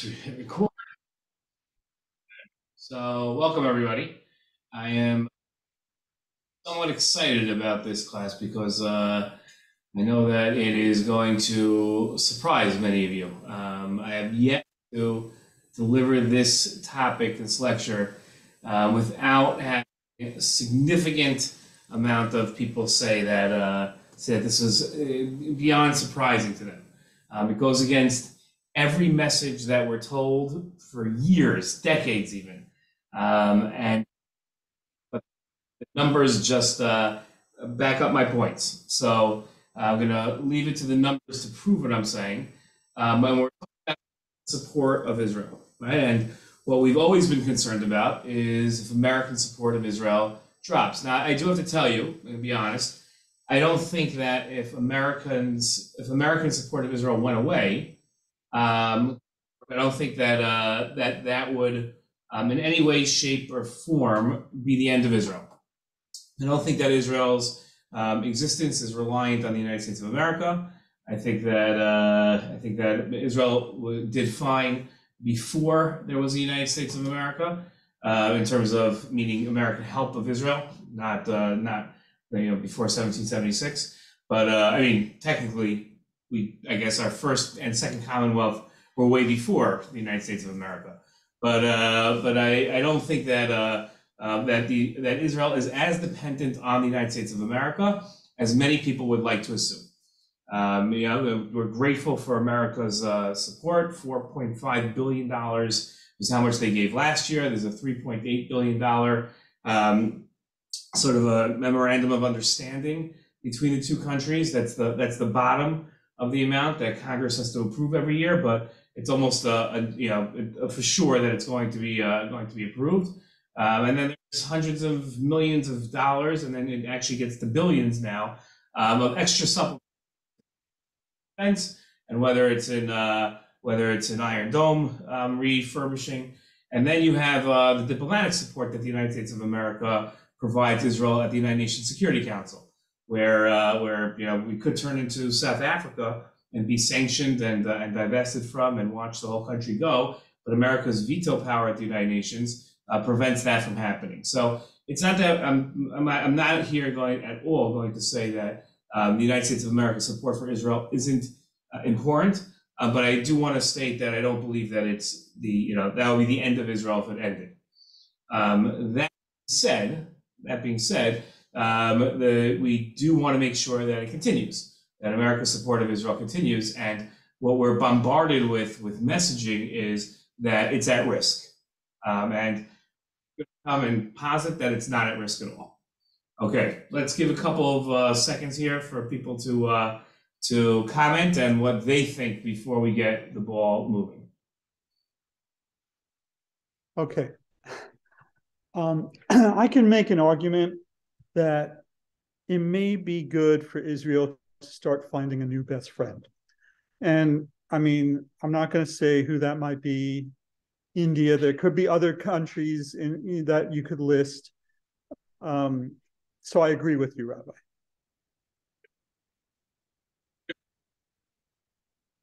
Record. So, welcome everybody. I am somewhat excited about this class because I know that it is going to surprise many of you. I have yet to deliver this topic, this lecture, without having a significant amount of people say that this is beyond surprising to them. It goes against every message that we're told for years, decades even. And but the numbers just back up my points. So I'm going to leave it to the numbers to prove what I'm saying. And we're talking about support of Israel, right? And what we've always been concerned about is if American support of Israel drops. Now, I do have to tell you, and be honest, I don't think that if American support of Israel went away, I don't think that that would, in any way, shape, or form, be the end of Israel. I don't think that Israel's existence is reliant on the United States of America. I think that Israel did fine before there was the United States of America, in terms of meaning American help of Israel, not before 1776. But I mean, technically, I guess our first and second Commonwealth were way before the United States of America. But I don't think that that Israel is as dependent on the United States of America as many people would like to assume. We're grateful for America's support. $4.5 billion is how much they gave last year. There's a $3.8 billion sort of a memorandum of understanding between the two countries. That's the bottom of the amount that Congress has to approve every year, but it's almost for sure that it's going to be approved. And then there's hundreds of millions of dollars, and then it actually gets to billions now of extra supplemental defense, and whether it's in Iron Dome refurbishing, and then you have the diplomatic support that the United States of America provides Israel at the United Nations Security Council, where we could turn into South Africa and be sanctioned and divested from and watch the whole country go, but America's veto power at the United Nations prevents that from happening. So it's not that I'm not here going to say that the United States of America's support for Israel isn't important, but I do want to state that I don't believe that it's that would be the end of Israel if it ended. That being said, we do want to make sure that it continues, that America's support of Israel continues, and what we're bombarded with messaging is that it's at risk, and come and posit that it's not at risk at all. Okay, let's give a couple of seconds here for people to comment and what they think before we get the ball moving. Okay. I can make an argument that it may be good for Israel to start finding a new best friend. And I mean, I'm not going to say who that might be. India, there could be other countries that you could list. So I agree with you, Rabbi.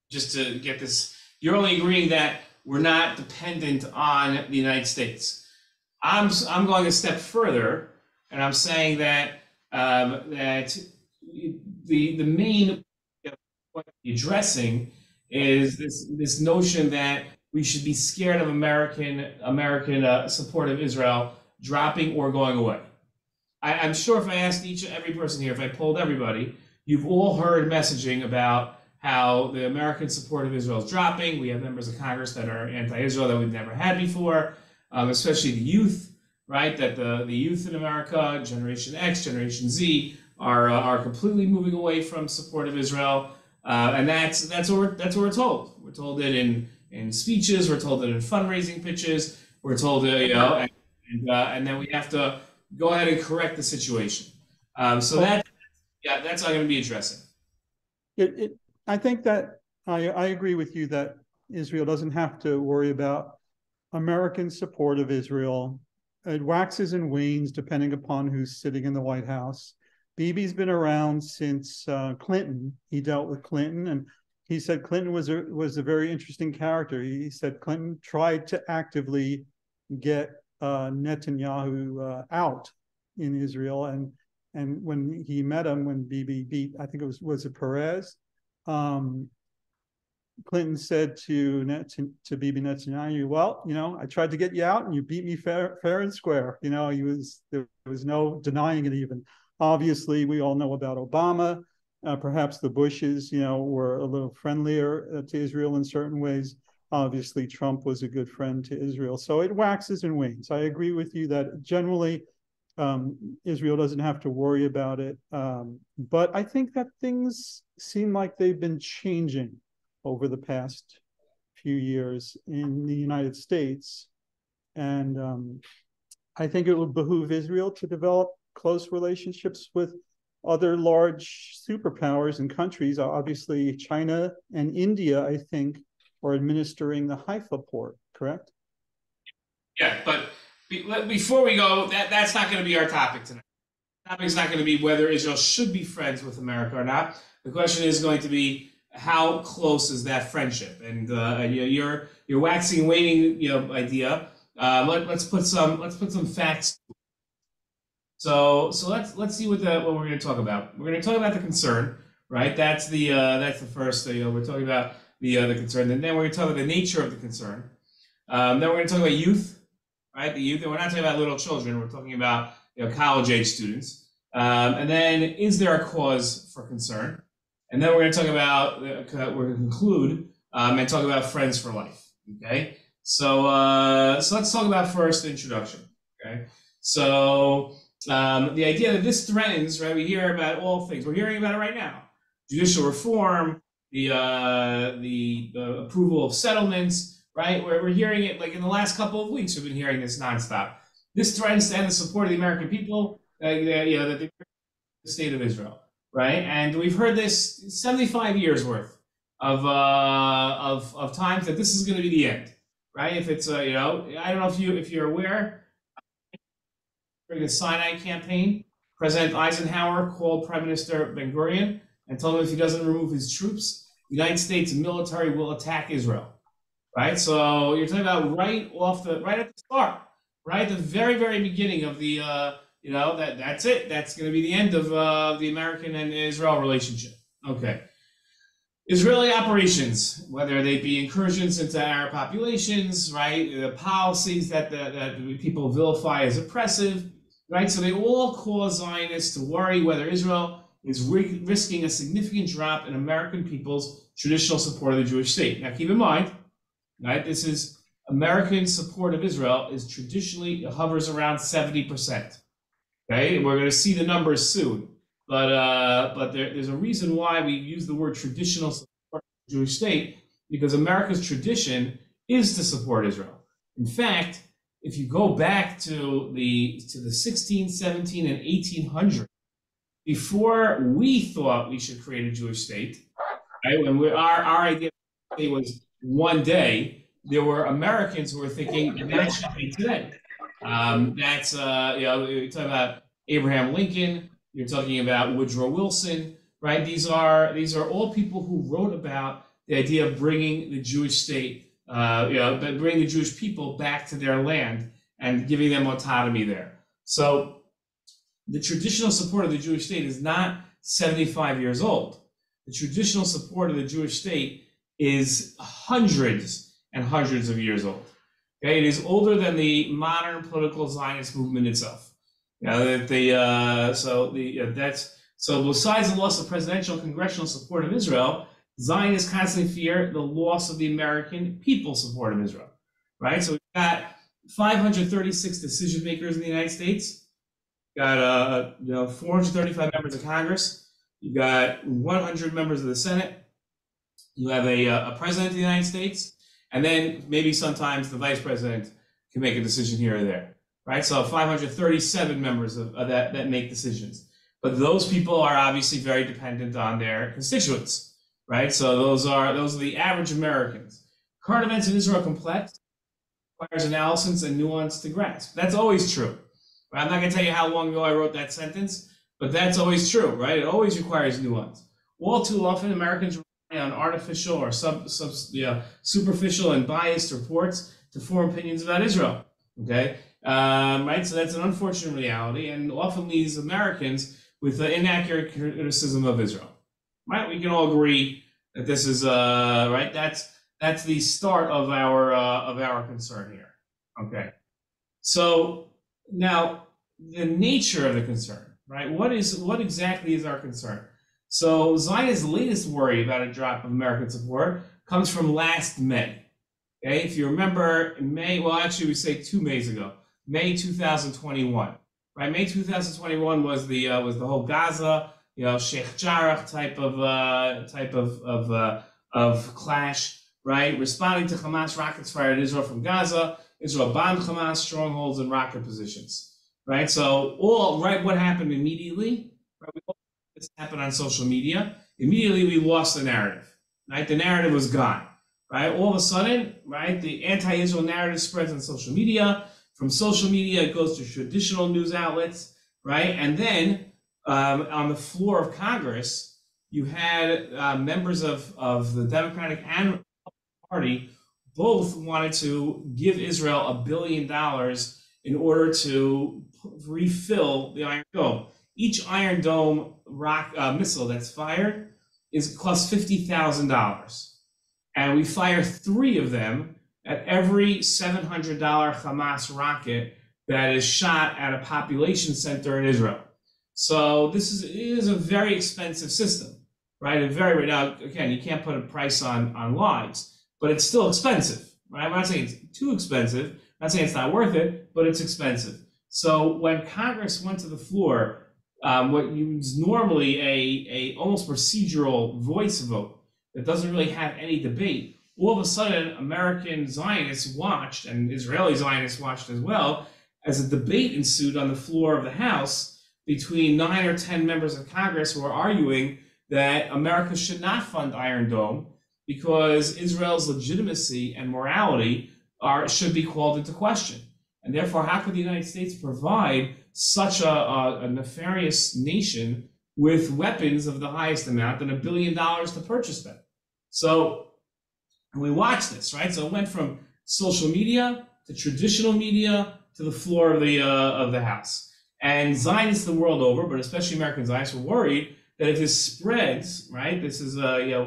Just to get this, you're only agreeing that we're not dependent on the United States. I'm going a step further, and I'm saying that that the main point you're addressing is this notion that we should be scared of American support of Israel dropping or going away. I'm sure if I asked each and every person here, if I polled everybody, you've all heard messaging about how the American support of Israel is dropping. We have members of Congress that are anti-Israel that we've never had before, especially the youth, right? That the youth in America, Generation X, Generation Z, are completely moving away from support of Israel, and that's what we're told. We're told it in speeches. We're told it in fundraising pitches. We're told and then we have to go ahead and correct the situation. So that's what I'm going to be addressing. I think that I agree with you that Israel doesn't have to worry about American support of Israel. It waxes and wanes depending upon who's sitting in the White House. Bibi's been around since Clinton. He dealt with Clinton, and he said Clinton was a very interesting character. He said Clinton tried to actively get Netanyahu out in Israel, and when he met him, when Bibi beat, I think it was Perez, Clinton said to Bibi Netanyahu, well, I tried to get you out and you beat me fair and square. There was no denying it even. Obviously, we all know about Obama. Perhaps the Bushes, were a little friendlier to Israel in certain ways. Obviously, Trump was a good friend to Israel. So it waxes and wanes. I agree with you that generally Israel doesn't have to worry about it. But I think that things seem like they've been changing over the past few years in the United States. And I think it would behoove Israel to develop close relationships with other large superpowers and countries. Obviously, China and India, I think, are administering the Haifa port, correct? Yeah, but before we go, that's not going to be our topic tonight. The topic is not going to be whether Israel should be friends with America or not. The question is going to be how close is that friendship? And your waxing and waning idea. Let's put some facts. So let's see what we're going to talk about. We're going to talk about the concern, right? That's the first. We're talking about the concern, and then we're going to talk about the nature of the concern. Then we're going to talk about youth, right? The youth, and we're not talking about little children. We're talking about college age students. And then, is there a cause for concern? And then we're going to talk about, we're going to conclude and talk about friends for life. Okay, so let's talk about first the introduction. Okay, so the idea that this threatens, right? We hear about all things. We're hearing about it right now: judicial reform, the approval of settlements, right? We're hearing it like in the last couple of weeks. We've been hearing this nonstop. This threatens to end the support of the American people, that the state of Israel. Right, and we've heard this 75 years worth of times that this is going to be the end. Right, if it's I don't know if you're aware, during the Sinai campaign, President Eisenhower called Prime Minister Ben Gurion and told him if he doesn't remove his troops, the United States military will attack Israel. Right, so you're talking about right at the start, right, the very beginning of the. That's it. That's going to be the end of the American and Israel relationship. Okay. Israeli operations, whether they be incursions into Arab populations, right? The policies that people vilify as oppressive, right? So they all cause Zionists to worry whether Israel is risking a significant drop in American people's traditional support of the Jewish state. Now, keep in mind, right? This is American support of Israel is traditionally hovers around 70%. Okay, we're going to see the numbers soon, but there's a reason why we use the word traditional support of the Jewish state, because America's tradition is to support Israel. In fact, if you go back to the 16, 17, and 1800s, before we thought we should create a Jewish state, right? When our idea was one day, there were Americans who were thinking that should be today. That's you're talking about Abraham Lincoln, you're talking about Woodrow Wilson, right? These are all people who wrote about the idea of bringing the Jewish state, but bringing the Jewish people back to their land and giving them autonomy there. So the traditional support of the Jewish state is not 75 years old. The traditional support of the Jewish state is hundreds and hundreds of years old. Okay, it is older than the modern political Zionist movement itself. So besides the loss of presidential and congressional support of Israel, Zionists constantly fear the loss of the American people's support of Israel. Right? So we've got 536 decision makers in the United States. You've got 435 members of Congress. You've got 100 members of the Senate. You have a president of the United States. And then maybe sometimes the vice president can make a decision here or there, right? So 537 members of that make decisions. But those people are obviously very dependent on their constituents, right? So those are the average Americans. Current events in Israel are complex, requires analysis and nuance to grasp. That's always true. Right? I'm not going to tell you how long ago I wrote that sentence, but that's always true, right? It always requires nuance. All too often, Americans on artificial or superficial and biased reports to form opinions about Israel. Okay, right. So that's an unfortunate reality, and often leaves Americans with an inaccurate criticism of Israel. Right? We can all agree that this is right. That's the start of our concern here. Okay. So now the nature of the concern, right? What exactly is our concern? So Zion's latest worry about a drop of American support comes from last May. Okay, if you remember in May, well, actually we say 2 Mays ago, May 2021, right? May 2021 was the whole Gaza, Sheikh Jarrah type of clash, right? Responding to Hamas rockets fired at Israel from Gaza. Israel bombed Hamas strongholds and rocket positions, right? So what happened immediately? Right? This happened on social media. Immediately we lost the narrative, right? The narrative was gone, right? All of a sudden, right? The anti-Israel narrative spreads on social media. From social media, it goes to traditional news outlets, right? And then on the floor of Congress, you had members of the Democratic and Party both wanted to give Israel $1 billion in order to refill the Iron Dome. Each Iron Dome missile that's fired costs $50,000, and we fire 3 of them at every $700 Hamas rocket that is shot at a population center in Israel. So it is a very expensive system, right? Now, again, you can't put a price on lives, but it's still expensive, right? I'm not saying it's too expensive. I'm not saying it's not worth it, but it's expensive. So when Congress went to the floor, what is normally a almost procedural voice vote that doesn't really have any debate, all of a sudden American Zionists watched, and Israeli Zionists watched as well, as a debate ensued on the floor of the House between 9 or 10 members of Congress who are arguing that America should not fund Iron Dome because Israel's legitimacy and morality should be called into question. And therefore, how could the United States provide such a nefarious nation with weapons of the highest amount and $1 billion to purchase them? So we watched this, right? So it went from social media to traditional media to the floor of the House. And Zionists the world over, but especially American Zionists, were worried that if this spreads, right, this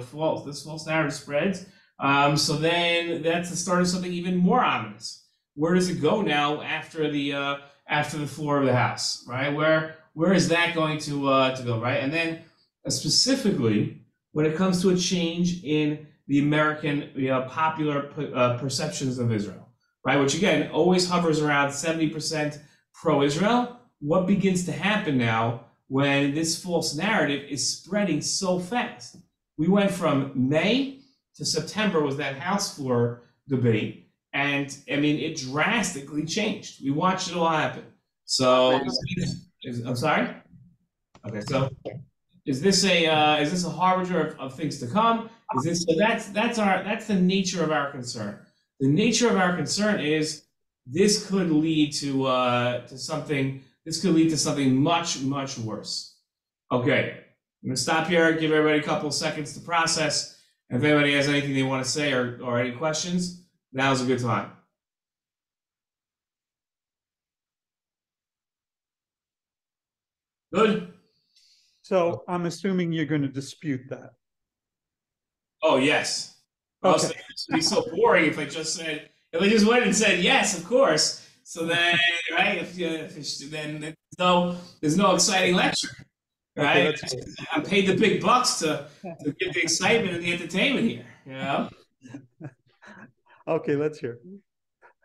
false narrative spreads, so then that's the start of something even more ominous. Where does it go now after the floor of the House, right? Where is that going to go, right? And then specifically when it comes to a change in the American popular perceptions of Israel, right? Which again always hovers around 70% pro-Israel. What begins to happen now when this false narrative is spreading so fast? We went from May to September was that House floor debate, and I mean it drastically changed. We watched it all happen. So I'm sorry. Okay, so is this a harbinger of things to come? That's the nature of our concern. The nature of our concern is this could lead to something. This could lead to something much, much worse. Okay, I'm gonna stop here. Give everybody a couple of seconds to process. And if anybody has anything they want to say or any questions, now's a good time. Good. So I'm assuming you're going to dispute that. Oh yes. Okay. It would be so boring if I just went and said yes, of course. So then, right? Then there's no exciting lecture, right? Okay, I'm paid the big bucks to get the excitement and the entertainment here, you know. Okay, let's hear.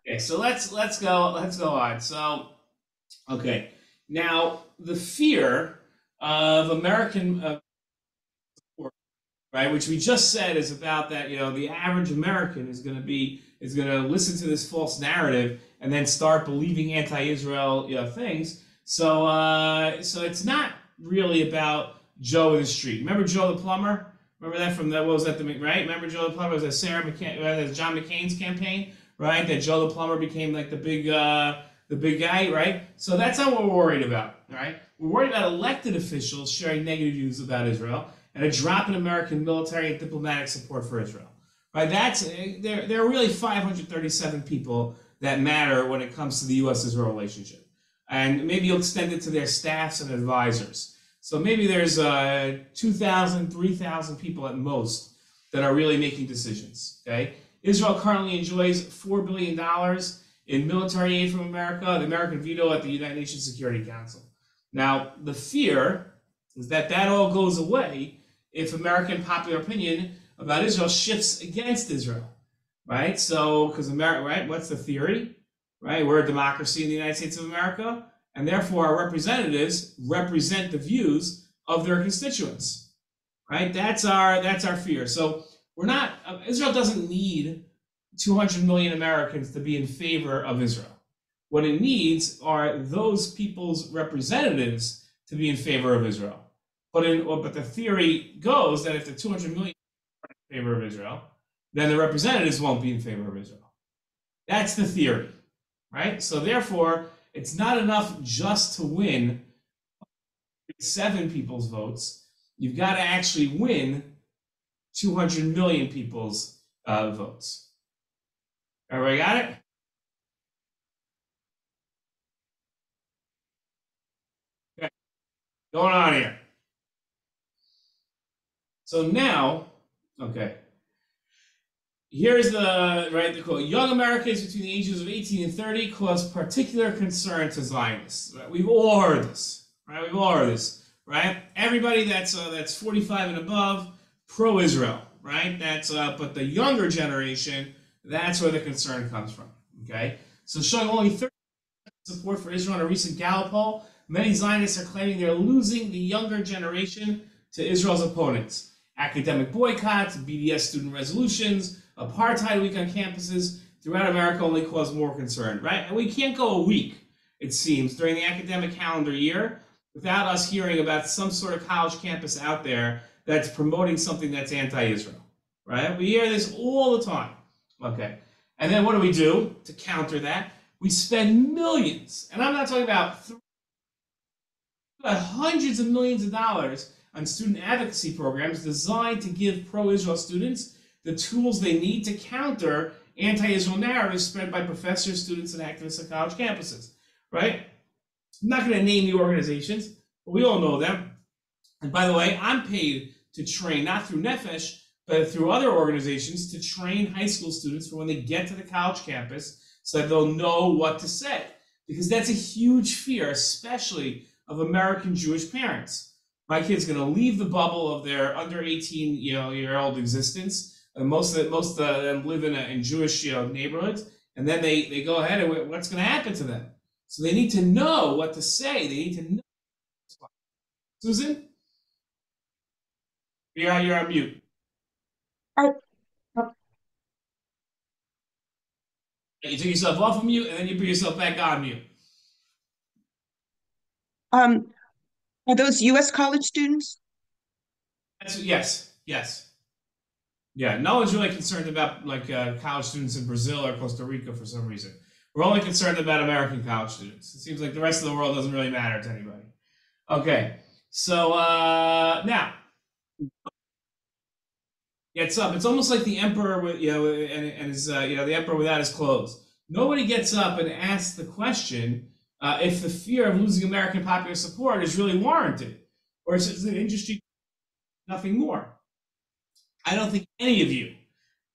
Okay, so let's go on. So, okay, now the fear of American support, right, which we just said is about that, the average American is going to listen to this false narrative and then start believing anti-Israel things. So it's not really about Joe in the street. Remember Joe the plumber? Remember that from that? What was that? Right? Remember Joe the plumber? Was that John McCain's campaign? Right? That Joe the plumber became like the big guy, right? So that's not what we're worried about, right? We're worried about elected officials sharing negative views about Israel, and a drop in American military and diplomatic support for Israel. Right? There are really 537 people that matter when it comes to the U.S.-Israel relationship, and maybe you'll extend it to their staffs and advisors. So maybe there's 2,000, 3,000 people at most that are really making decisions. Okay, Israel currently enjoys $4 billion in military aid from America, the American veto at the United Nations Security Council. Now, the fear is that all goes away if American popular opinion about Israel shifts against Israel, right? So, because America, right? What's the theory, right? We're a democracy in the United States of America, and therefore our representatives represent the views of their constituents, right? That's our fear. So we're not. Israel doesn't need 200 million Americans to be in favor of Israel. What it needs are those people's representatives to be in favor of Israel. But the theory goes that if the 200 million are in favor of Israel, then the representatives won't be in favor of Israel. That's the theory, right? So therefore, it's not enough just to win 7 people's votes. You've got to actually win 200 million people's votes. Everybody got it? Okay. Going on here. So now, okay. Here's the quote. Young Americans between the ages of 18 and 30 cause particular concern to Zionists. Right? We've all heard this. Right? We've all heard this. Right? Everybody that's 45 and above, pro-Israel. Right? But the younger generation, that's where the concern comes from. Okay? So showing only 30% support for Israel in a recent Gallup poll, many Zionists are claiming they're losing the younger generation to Israel's opponents. Academic boycotts, BDS student resolutions, apartheid week on campuses throughout America only cause more concern, right? And we can't go a week, it seems, during the academic calendar year without us hearing about some sort of college campus out there that's promoting something that's anti-Israel, right? We hear this all the time. Okay. And then what do we do to counter that? We spend millions, and I'm not talking about hundreds of millions of dollars on student advocacy programs designed to give pro-Israel students the tools they need to counter anti-Israel narratives spread by professors, students, and activists at college campuses, right? I'm not going to name the organizations, but we all know them. And by the way, I'm paid to train, not through Nefesh, but through other organizations to train high school students for when they get to the college campus so that they'll know what to say. Because that's a huge fear, especially of American Jewish parents. My kid's going to leave the bubble of their under 18 year old existence. And most of them live in Jewish neighborhoods, and then they go ahead and what's going to happen to them. So they need to know what to say. They need to know. Susan, you're on mute. You took yourself off of mute, and then you put yourself back on mute. Are those U.S. college students? Yes. Yeah, no one's really concerned about college students in Brazil or Costa Rica for some reason. We're only concerned about American college students. It seems like the rest of the world doesn't really matter to anybody. Okay, so now gets up. It's almost like the emperor with and his the emperor without his clothes. Nobody gets up and asks the question if the fear of losing American popular support is really warranted, or is it an industry, nothing more. I don't think any of you,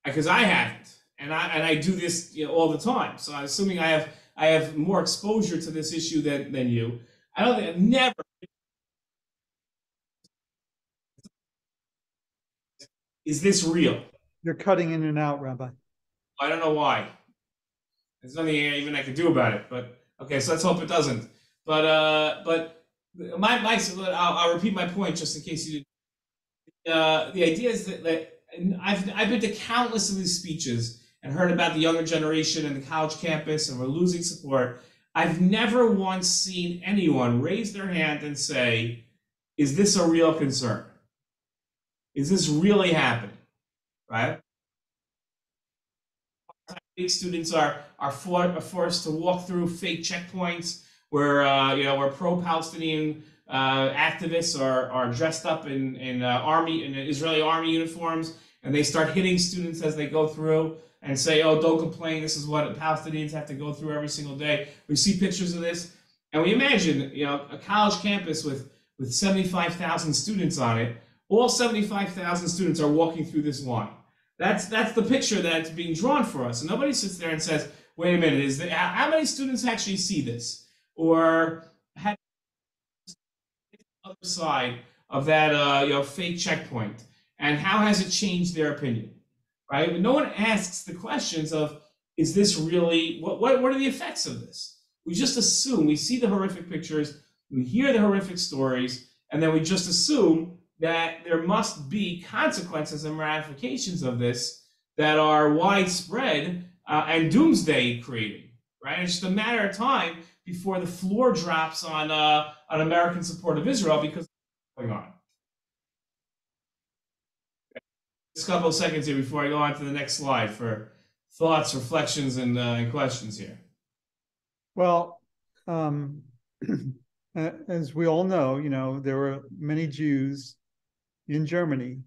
because I haven't, and I do this all the time. So I'm assuming I have more exposure to this issue than you. I don't think I've never. Is this real? You're cutting in and out, Rabbi. I don't know why. There's nothing even I can do about it. But okay, so let's hope it doesn't. But I'll repeat my point just in case you didn't. The idea is that I've been to countless of these speeches and heard about the younger generation and the college campus, and we're losing support. I've never once seen anyone raise their hand and say, "Is this a real concern? Is this really happening?" Right? Students are forced to walk through fake checkpoints where where pro-Palestinian activists are dressed up in Israeli army uniforms, and they start hitting students as they go through and say, "Oh, don't complain. This is what Palestinians have to go through every single day." We see pictures of this, and we imagine, a college campus with 75,000 students on it. All 75,000 students are walking through this line. That's the picture that's being drawn for us. And nobody sits there and says, "Wait a minute, how many students actually see this?" Or had the other side of that fake checkpoint, and how has it changed their opinion? Right? But no one asks the questions of, is this really what are the effects of this? We just assume. We see the horrific pictures, we hear the horrific stories, and then we just assume that there must be consequences and ramifications of this that are widespread and doomsday creating, right? It's just a matter of time before the floor drops on American support of Israel because of what's going on. Just a couple of seconds here before I go on to the next slide for thoughts, reflections, and questions here. Well, as we all know, there were many Jews in Germany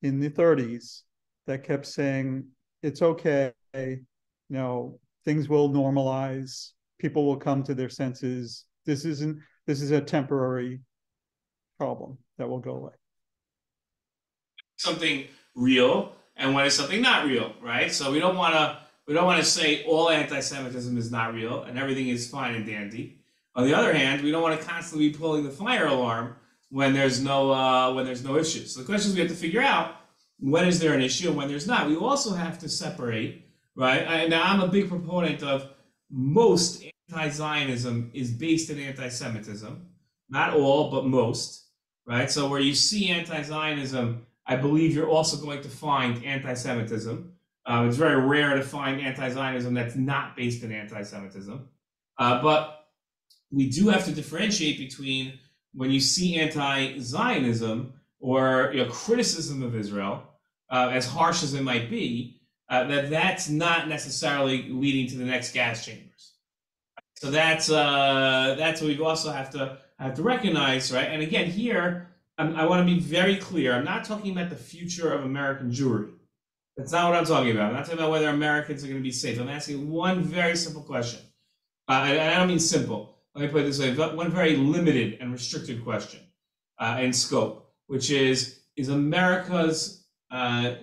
in the 30s that kept saying, it's okay, things will normalize, people will come to their senses. This is a temporary problem that will go away. Something real and when it's something not real, right? So we don't want to say all anti-Semitism is not real and everything is fine and dandy. On the other hand, we don't want to constantly be pulling the fire alarm when there's no issues. So the question is, we have to figure out, when is there an issue and when there's not. We also have to separate, right? Now, I'm a big proponent of most anti-Zionism is based in anti-Semitism. Not all, but most, right? So where you see anti-Zionism, I believe you're also going to find anti-Semitism. It's very rare to find anti-Zionism that's not based in anti-Semitism. But we do have to differentiate between when you see anti-Zionism or criticism of Israel, as harsh as it might be, that's not necessarily leading to the next gas chambers. So that's what we also have to recognize, right? And again, here I want to be very clear. I'm not talking about the future of American Jewry. That's not what I'm talking about. I'm not talking about whether Americans are going to be safe. I'm asking one very simple question. And I don't mean simple. Let me put it this way. One very limited and restricted question in scope, which is America's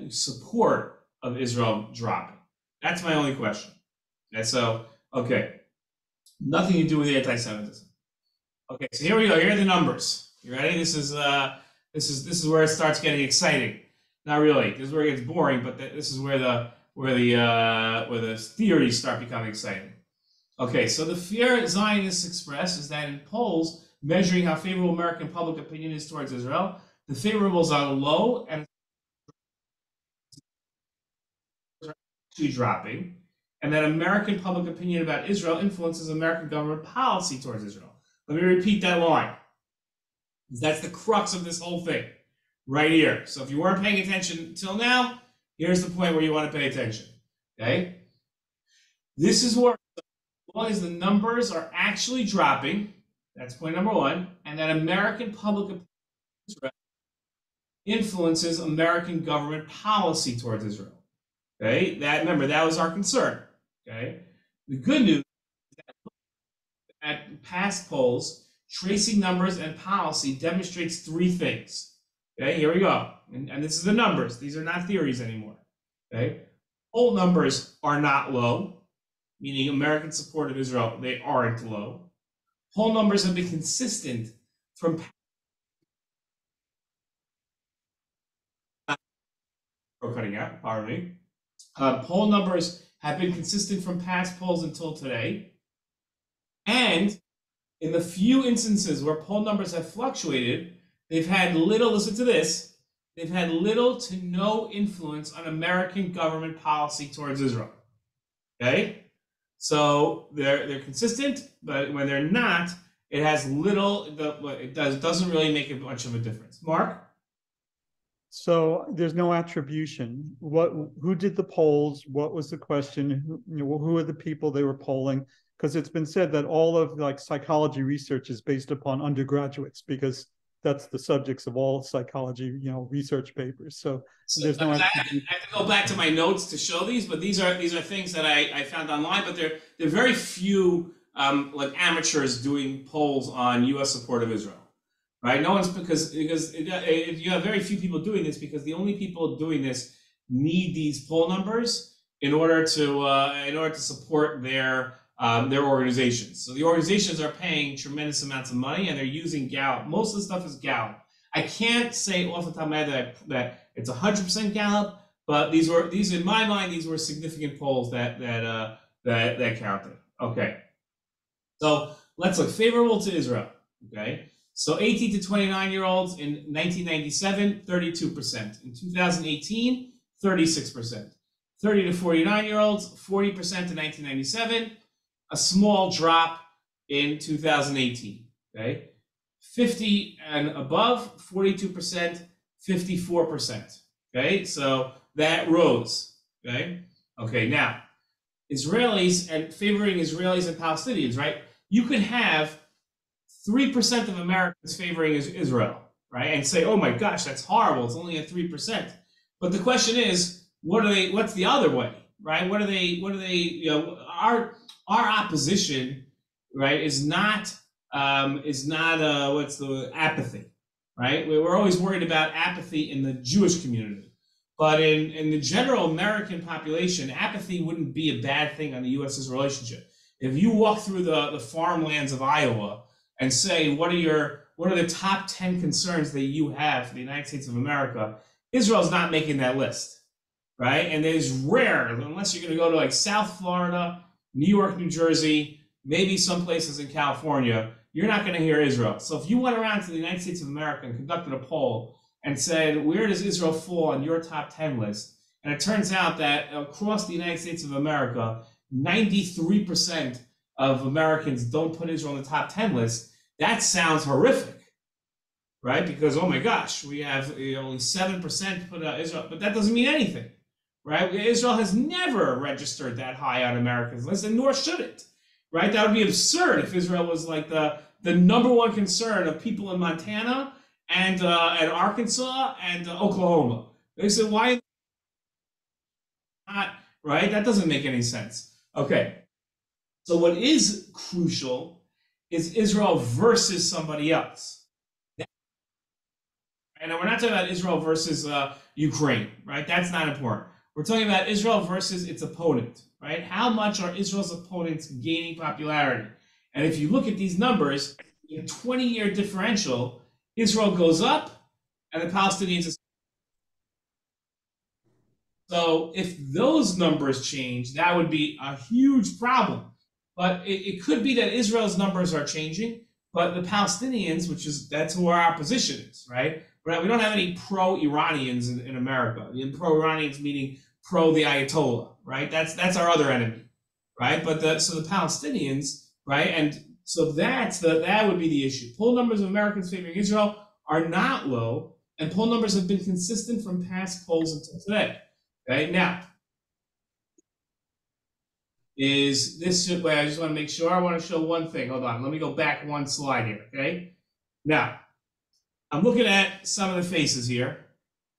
support of Israel dropping? That's my only question. And so, okay. Nothing to do with anti-Semitism. Okay, so here we go. Here are the numbers. You ready? This is where it starts getting exciting. Not really. This is where it gets boring, but this is where the theories start becoming exciting. Okay, so the fear Zionists express is that in polls measuring how favorable American public opinion is towards Israel, the favorables are low and actually dropping, and that American public opinion about Israel influences American government policy towards Israel. Let me repeat that line. That's the crux of this whole thing, right here. So if you weren't paying attention till now, here's the point where you want to pay attention, okay? This is where, as long as the numbers are actually dropping, that's point number one, and that American public opinion influences American government policy towards Israel. Okay, remember, that was our concern. Okay, the good news is that at past polls, tracing numbers and policy demonstrates three things. Okay, here we go. And this is the numbers. These are not theories anymore. Okay, poll numbers are not low, meaning American support of Israel, they aren't low. Poll numbers have been consistent from cutting out, pardon me. Poll numbers have been consistent from past polls until today. And in the few instances where poll numbers have fluctuated, they've had little, listen to this, they've had little to no influence on American government policy towards Israel. Okay? So they're consistent, but when they're not, it has little, it doesn't really make a much of a difference. Mark? So there's no attribution. Who did the polls? What was the question? Who are the people they were polling? because it's been said that all of like psychology research is based upon undergraduates, because that's the subjects of all psychology, research papers. So there's no. I have to go back to my notes to show these, but these are things that I found online. But there are very few like amateurs doing polls on U.S. support of Israel, right? No one's because you have very few people doing this, because the only people doing this need these poll numbers in order to support their organizations. So the organizations are paying tremendous amounts of money, and they're using Gallup. Most of the stuff is Gallup. I can't say off the top of my head that it's 100% Gallup, but these in my mind, these were significant polls that counted. Okay, so let's look. Favorable to Israel. Okay, so 18 to 29-year-olds in 1997, 32%. In 2018, 36%. 30 to 49-year-olds, 40% in 1997. A small drop in 2018. Okay, 50 and above, 42%, 54%. Okay, so that rose. Okay, now Israelis and favoring Israelis and Palestinians, right? You could have 3% of Americans favoring Israel, right? And say, oh my gosh, that's horrible. It's only at 3%. But the question is, what's the other way, right? What are they, our opposition, right, is not what's the apathy, right? We're always worried about apathy in the Jewish community, but in the general American population, apathy wouldn't be a bad thing on the U.S.'s relationship. If you walk through the farmlands of Iowa and say, what are the top 10 concerns that you have for the United States of America, Israel's not making that list, right? And there's rare, unless you're going to go to like South Florida, New York, New Jersey, maybe some places in California, you're not going to hear Israel. So if you went around to the United States of America and conducted a poll and said, where does Israel fall on your top 10 list? And it turns out that across the United States of America, 93% of Americans don't put Israel on the top 10 list. That sounds horrific, right? Because, oh my gosh, we have only 7% put Israel, but that doesn't mean anything, right? Israel has never registered that high on Americans' list, and nor should it, right? That would be absurd if Israel was like the number one concern of people in Montana and Arkansas and Oklahoma. They said, why not, right? That doesn't make any sense. Okay, so what is crucial is Israel versus somebody else. And we're not talking about Israel versus Ukraine, right? That's not important. We're talking about Israel versus its opponent, right? How much are Israel's opponents gaining popularity? And if you look at these numbers, in a 20-year differential, Israel goes up and the Palestinians. So if those numbers change, that would be a huge problem. But it could be that Israel's numbers are changing, but the Palestinians, that's who our opposition is, right? We don't have any pro-Iranians in America. Pro-Iranians meaning pro the Ayatollah, right? That's our other enemy, right? But so the Palestinians, right? And so that would be the issue. Poll numbers of Americans favoring Israel are not low, and poll numbers have been consistent from past polls until today. Okay, now is this way? I just want to make sure. I want to show one thing. Hold on, let me go back one slide here. Okay, now I'm looking at some of the faces here.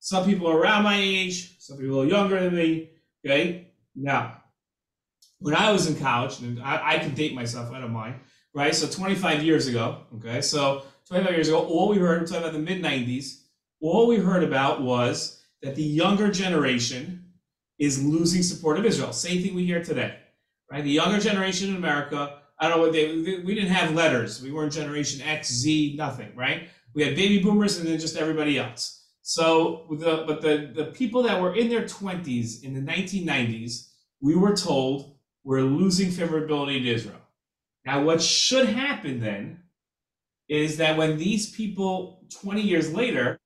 Some people are around my age, some people are younger than me. Okay, now when I was in college, and I can date myself, I don't mind, right? So 25 years ago, okay, so 25 years ago, all we heard, we're talking about the mid-90s, all we heard about was that the younger generation is losing support of Israel. Same thing we hear today, right? The younger generation in America, I don't know what we didn't have letters. We weren't Generation X, Z, nothing, right? We had baby boomers and then just everybody else. So, but the people that were in their 20s in the 1990s, we were told we're losing favorability to Israel. Now, what should happen then is that when these people 20 years later,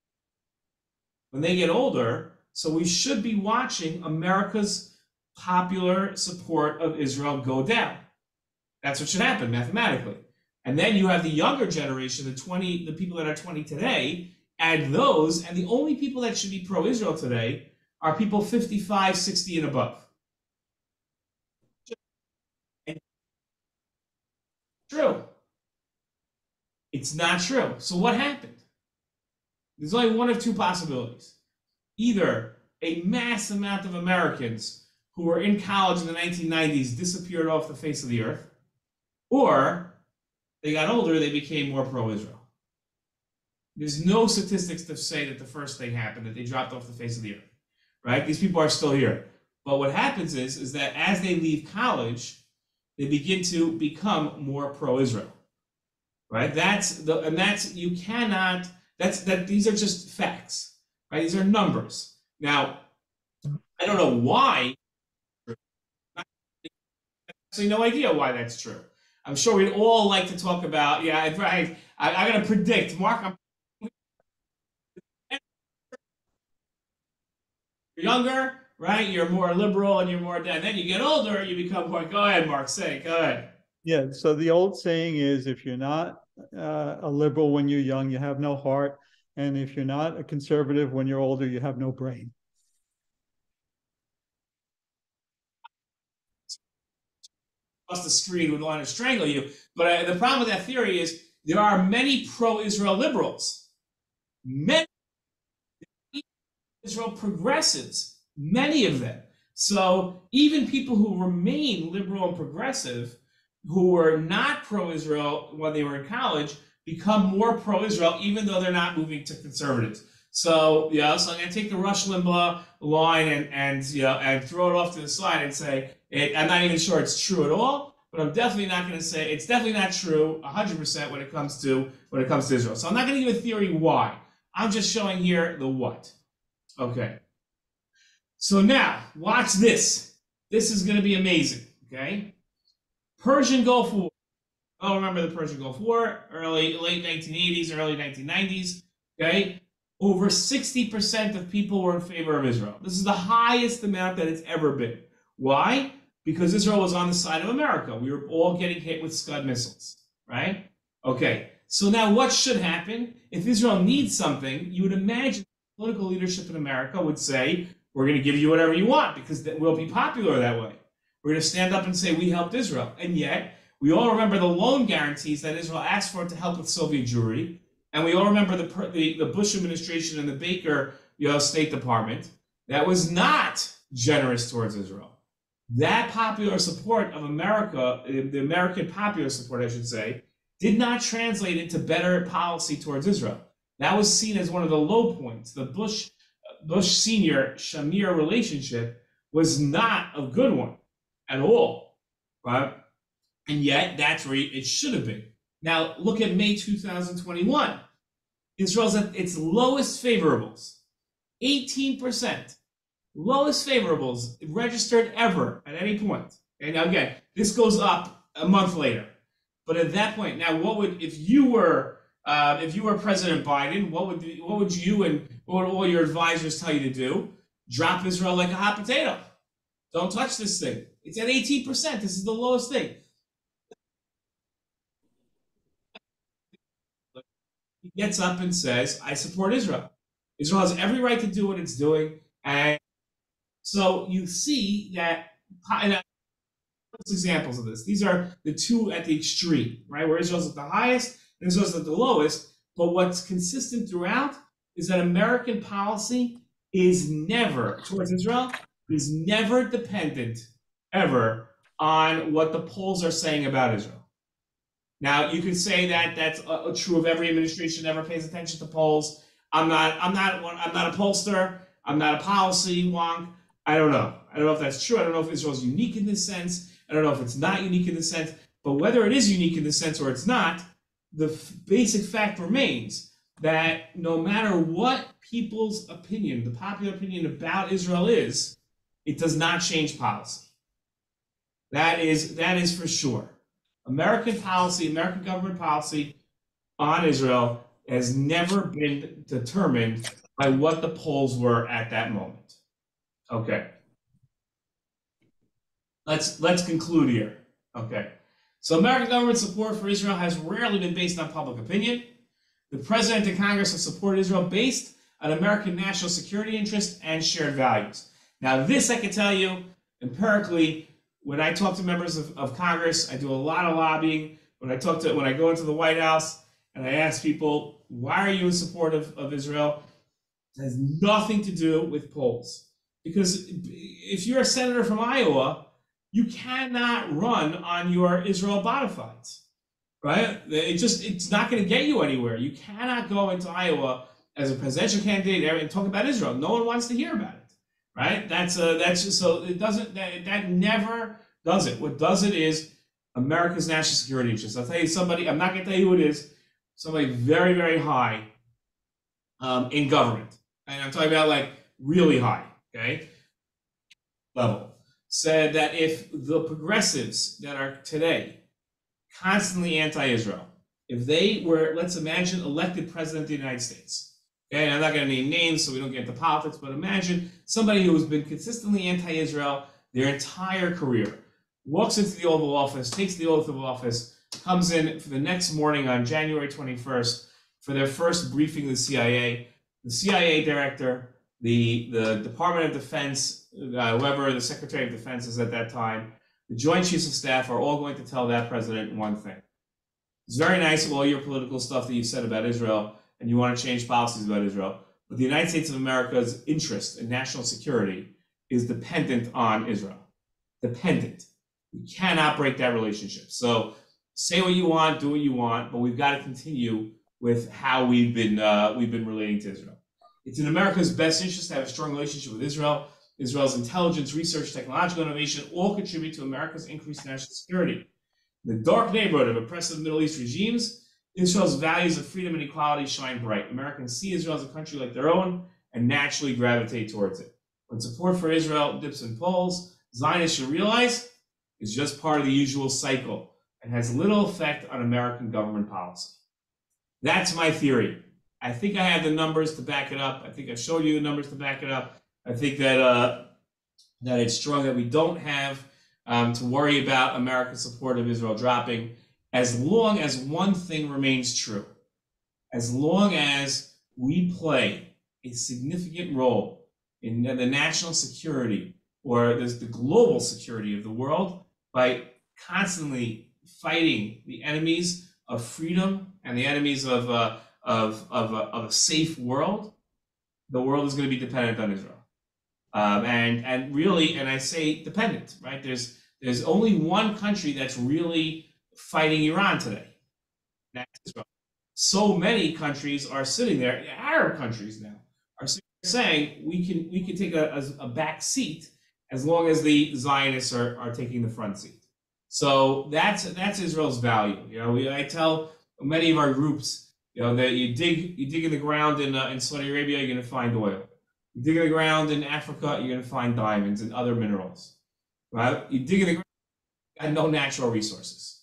when they get older, so we should be watching America's popular support of Israel go down. That's what should happen mathematically. And then you have the younger generation, the people that are 20 today, add those, and the only people that should be pro-Israel today are people 55, 60 and above. It's not true. So what happened? There's only one of two possibilities. Either a mass amount of Americans who were in college in the 1990s disappeared off the face of the earth, or they got older, they became more pro-Israel. There's no statistics to say that the first thing happened, that they dropped off the face of the earth, right? These people are still here. But what happens is that as they leave college, they begin to become more pro-Israel, right? These are just facts, right? These are numbers. Now, I don't know why. I have absolutely no idea why that's true. I'm sure we'd all like to talk about, yeah, right. I'm going to predict, Mark, you're younger, right? You're more liberal and you're more, and then you get older, you become more, go ahead, Mark, say it, go ahead. Yeah, so the old saying is, if you're not a liberal when you're young, you have no heart. And if you're not a conservative when you're older, you have no brain. Across the screen would want to strangle you. But the problem with that theory is there are many pro-Israel liberals, many Israel progressives, many of them. So even people who remain liberal and progressive, who were not pro-Israel when they were in college, become more pro-Israel, even though they're not moving to conservatives. So, so I'm going to take the Rush Limbaugh line and throw it off to the side and say, I'm not even sure it's true at all, but I'm definitely not going to say it's definitely not true 100% when it comes to Israel. So I'm not going to give a theory why. I'm just showing here the what. Okay. So now, watch this. This is going to be amazing, okay? Persian Gulf War. Oh, remember the Persian Gulf War, late 1980s, early 1990s, okay? Over 60% of people were in favor of Israel. This is the highest amount that it's ever been. Why? Because Israel was on the side of America. We were all getting hit with Scud missiles, right? Okay, so now what should happen? If Israel needs something, you would imagine political leadership in America would say, we're going to give you whatever you want because we'll be popular that way. We're going to stand up and say, we helped Israel. And yet, we all remember the loan guarantees that Israel asked for to help with Soviet Jewry. And we all remember the Bush administration and the Baker State Department that was not generous towards Israel. That popular support of America, the American popular support, I should say, did not translate into better policy towards Israel. That was seen as one of the low points. The Bush senior Shamir relationship was not a good one at all, right? And yet that's where it should have been. Now look at May 2021. Israel's at its lowest favorables, 18%, lowest favorables registered ever at any point. And now again, this goes up a month later. But at that point, now what would, if you were President Biden, what would you and what would all your advisors tell you to do? Drop Israel like a hot potato. Don't touch this thing. It's at 18%. This is the lowest thing. He gets up and says, I support Israel. Israel has every right to do what it's doing. And so you see that, and examples of this. These are the two at the extreme, right? Where Israel's at the highest and Israel's at the lowest. But what's consistent throughout is that American policy is never, towards Israel, is never dependent ever on what the polls are saying about Israel. Now, you could say that that's true of every administration that ever pays attention to polls. I'm not a pollster. I'm not a policy wonk. I don't know. I don't know if that's true. I don't know if Israel's unique in this sense. I don't know if it's not unique in this sense. But whether it is unique in this sense or it's not, the basic fact remains that no matter what people's opinion, the popular opinion about Israel is, it does not change policy. That is for sure. American policy, American government policy on Israel has never been determined by what the polls were at that moment. Okay. Let's conclude here. Okay. So American government support for Israel has rarely been based on public opinion. The president and Congress have supported Israel based on American national security interests and shared values. Now, this I can tell you empirically. When I talk to members of Congress, I do a lot of lobbying. When I go into the White House, and I ask people, why are you in support of Israel? It has nothing to do with polls. Because if you're a senator from Iowa, you cannot run on your Israel bona fides, right? It's not going to get you anywhere. You cannot go into Iowa as a presidential candidate and talk about Israel. No one wants to hear about it, right? That's just, so it doesn't, that never does it. What does it is America's national security interests. I'll tell you somebody, I'm not going to tell you who it is, somebody very, very high in government. And I'm talking about like really high, okay, level, said that if the progressives that are today constantly anti-Israel, if they were, let's imagine, elected president of the United States, okay, and I'm not going to name names so we don't get into politics, but imagine somebody who has been consistently anti-Israel their entire career, walks into the Oval Office, takes the oath of office, comes in for the next morning on January 21st for their first briefing of the CIA director, the Department of Defense, whoever the Secretary of Defense is at that time, the Joint Chiefs of Staff are all going to tell that president one thing. It's very nice of all your political stuff that you said about Israel, and you want to change policies about Israel, but the United States of America's interest in national security is dependent on Israel. Dependent. We cannot break that relationship. So say what you want, do what you want, but we've got to continue with how we've been relating to Israel. It's in America's best interest to have a strong relationship with Israel. Israel's intelligence, research, technological innovation all contribute to America's increased national security. In the dark neighborhood of oppressive Middle East regimes, Israel's values of freedom and equality shine bright. Americans see Israel as a country like their own and naturally gravitate towards it. When support for Israel dips in polls, Zionists should realize it's just part of the usual cycle and has little effect on American government policy. That's my theory. I think I have the numbers to back it up. I think I showed you the numbers to back it up. I think that that it's strong, that we don't have to worry about America's support of Israel dropping, as long as one thing remains true. As long as we play a significant role in the national security or the global security of the world by constantly fighting the enemies of freedom and the enemies of a safe world, the world is going to be dependent on Israel. And really, and I say dependent, right? There's only one country that's really fighting Iran today. That's Israel. So many countries are sitting there, Arab countries now, are saying we can take a back seat as long as the Zionists are taking the front seat. So that's Israel's value. You know, I tell many of our groups, you know, that you dig in the ground in Saudi Arabia, you're going to find oil. You dig in the ground in Africa, you're going to find diamonds and other minerals. Right? You dig in the ground, you got no natural resources.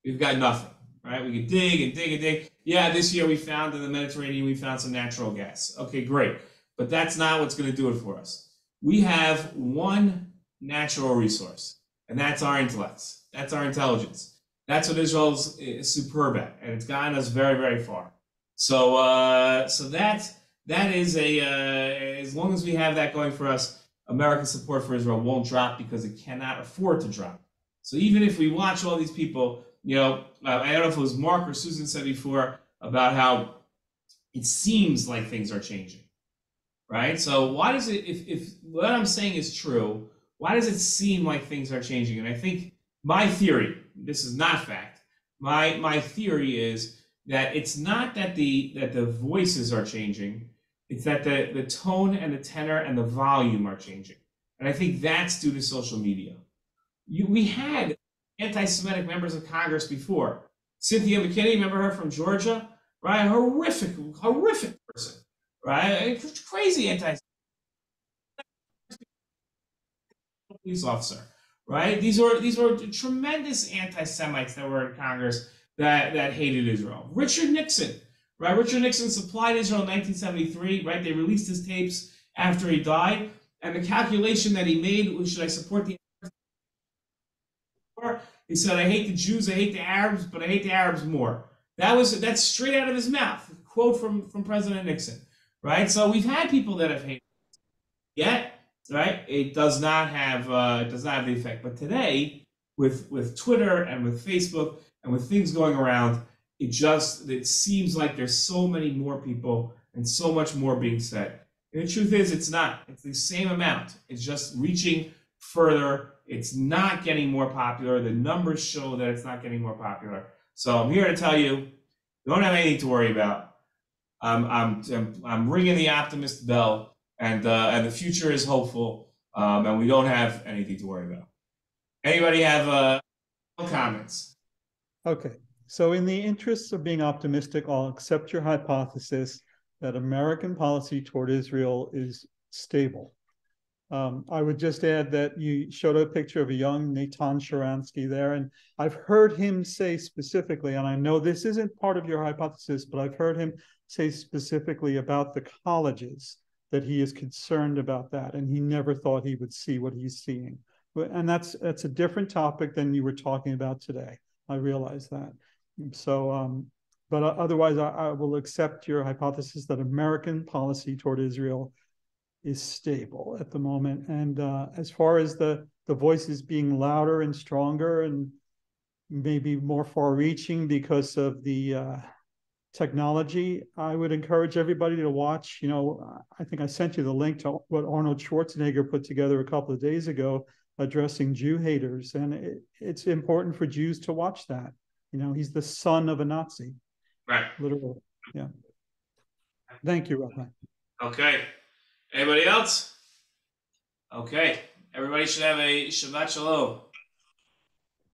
We've got nothing. Right? We can dig and dig and dig. Yeah, this year we found in the Mediterranean, we found some natural gas. Okay, great. But that's not what's going to do it for us. We have one natural resource, and that's our intellects. That's our intelligence. That's what Israel's superb at, and it's gotten us very, very far. So that is as long as we have that going for us, American support for Israel won't drop because it cannot afford to drop. So even if we watch all these people, you know, I don't know if it was Mark or Susan said before about how it seems like things are changing, right? So why does it, if what I'm saying is true, why does it seem like things are changing? And I think my theory, this is not fact, my theory is that it's not that the voices are changing, it's that the tone and the tenor and the volume are changing. And I think that's due to social media. We had anti-Semitic members of Congress before. Cynthia McKinney, remember her from Georgia? Right? Horrific person. Right? Crazy anti-Semitic police officer. Right? These were tremendous anti-Semites that were in Congress that hated Israel. Richard Nixon, right? Richard Nixon supplied Israel in 1973, right? They released his tapes after he died, and the calculation that he made was, should I support the Arabs? He said, I hate the Jews, I hate the Arabs, but I hate the Arabs more. That's straight out of his mouth. A quote from President Nixon, right? So we've had people that have hated, yet, right? It does not have the effect. But today, with Twitter and with Facebook and with things going around, it seems like there's so many more people and so much more being said. And the truth is, it's not. It's the same amount. It's just reaching further. It's not getting more popular. The numbers show that it's not getting more popular. So I'm here to tell you, you don't have anything to worry about. I'm ringing the optimist bell, and the future is hopeful, and we don't have anything to worry about. Anybody have comments? Okay, so in the interests of being optimistic, I'll accept your hypothesis that American policy toward Israel is stable. I would just add that you showed a picture of a young Natan Sharansky there, and I've heard him say specifically, and I know this isn't part of your hypothesis, but I've heard him say specifically about the colleges that he is concerned about that, and he never thought he would see what he's seeing. And that's a different topic than you were talking about today. I realize that. So, but otherwise, I will accept your hypothesis that American policy toward Israel is stable at the moment. And as far as the voices being louder and stronger and maybe more far-reaching because of the technology, I would encourage everybody to watch. You know, I think I sent you the link to what Arnold Schwarzenegger put together a couple of days ago addressing Jew haters. And it's important for Jews to watch that. You know, he's the son of a Nazi. Right. Literally. Yeah. Thank you, Rabbi. Okay. Anybody else? Okay. Everybody should have a Shabbat Shalom.